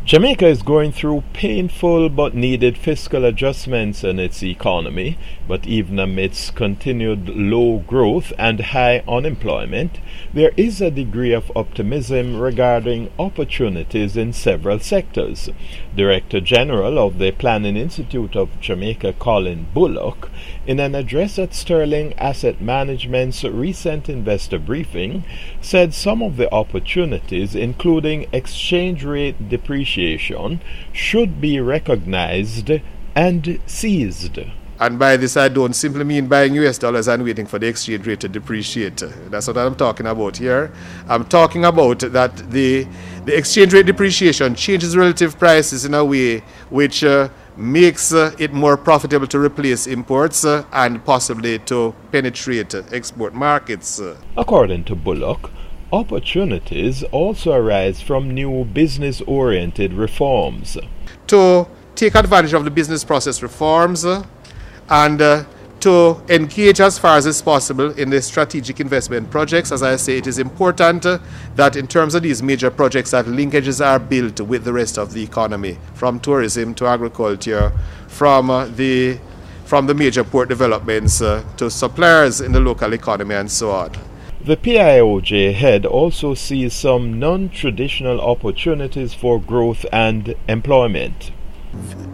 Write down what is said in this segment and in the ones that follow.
Jamaica is going through painful but needed fiscal adjustments in its economy, but even amidst continued low growth and high unemployment, there is a degree of optimism regarding opportunities in several sectors. Director General of the Planning Institute of Jamaica, Colin Bullock, in an address at Sterling Asset Management's recent investor briefing, said some of the opportunities, including exchange rate depreciation, should be recognized and seized. And by this, I don't simply mean buying US dollars and waiting for the exchange rate to depreciate. That's what I'm talking about here. I'm talking about that the exchange rate depreciation changes relative prices in a way which makes it more profitable to replace imports and possibly to penetrate export markets. According to Bullock, opportunities also arise from new business-oriented reforms. To take advantage of the business process reforms and to engage as far as is possible in the strategic investment projects. As I say, it is important that in terms of these major projects that linkages are built with the rest of the economy, from tourism to agriculture, from the major port developments to suppliers in the local economy and so on. The PIOJ head also sees some non-traditional opportunities for growth and employment.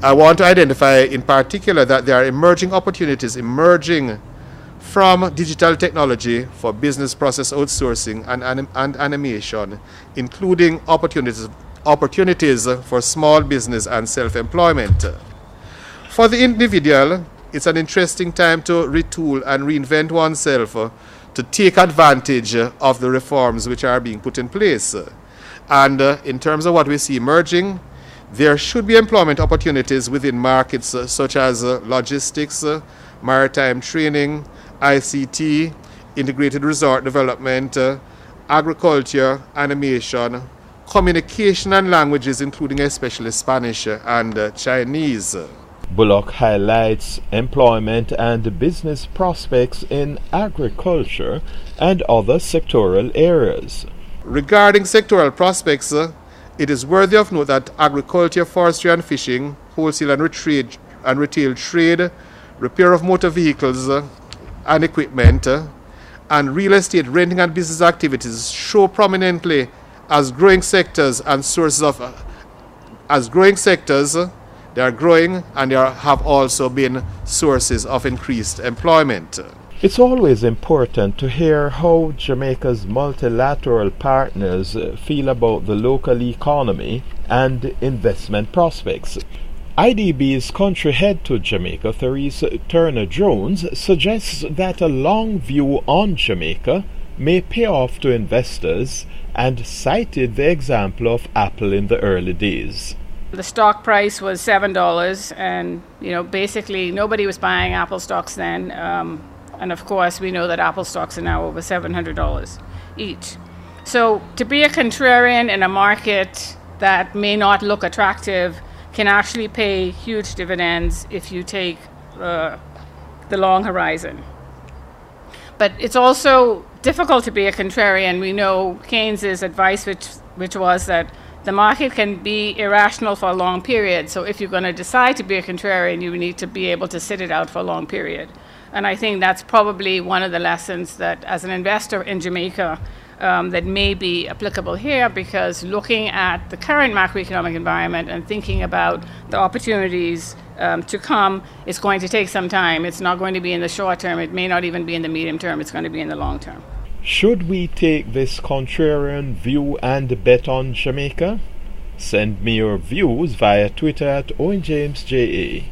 I want to identify in particular that there are emerging opportunities emerging from digital technology for business process outsourcing and animation, including opportunities for small business and self-employment. For the individual, it's an interesting time to retool and reinvent oneself to take advantage of the reforms which are being put in place. And in terms of what we see emerging, there should be employment opportunities within markets such as logistics, maritime training, ICT, integrated resort development, agriculture, animation, communication and languages, including especially Spanish and Chinese. Bullock highlights employment and business prospects in agriculture and other sectoral areas. Regarding sectoral prospects, it is worthy of note that agriculture, forestry and fishing, wholesale and retail trade, repair of motor vehicles and equipment, and real estate renting and business activities show prominently as growing sectors and sources of they are growing and they have also been sources of increased employment. It's always important to hear how Jamaica's multilateral partners feel about the local economy and investment prospects. IDB's country head to Jamaica, Therese Turner-Jones, suggests that a long view on Jamaica may pay off to investors and cited the example of Apple in the early days. The stock price was $7 and basically nobody was buying Apple stocks then. And of course, we know that Apple stocks are now over $700 each. So to be a contrarian in a market that may not look attractive can actually pay huge dividends if you take the long horizon. But it's also difficult to be a contrarian. We know Keynes's advice, which was that the market can be irrational for a long period. So if you're going to decide to be a contrarian, you need to be able to sit it out for a long period. And I think that's probably one of the lessons that, as an investor in Jamaica, that may be applicable here, because looking at the current macroeconomic environment and thinking about the opportunities to come is going to take some time. It's not going to be in the short term. It may not even be in the medium term. It's going to be in the long term. Should we take this contrarian view and bet on Jamaica? Send me your views via Twitter at OwenJamesJA.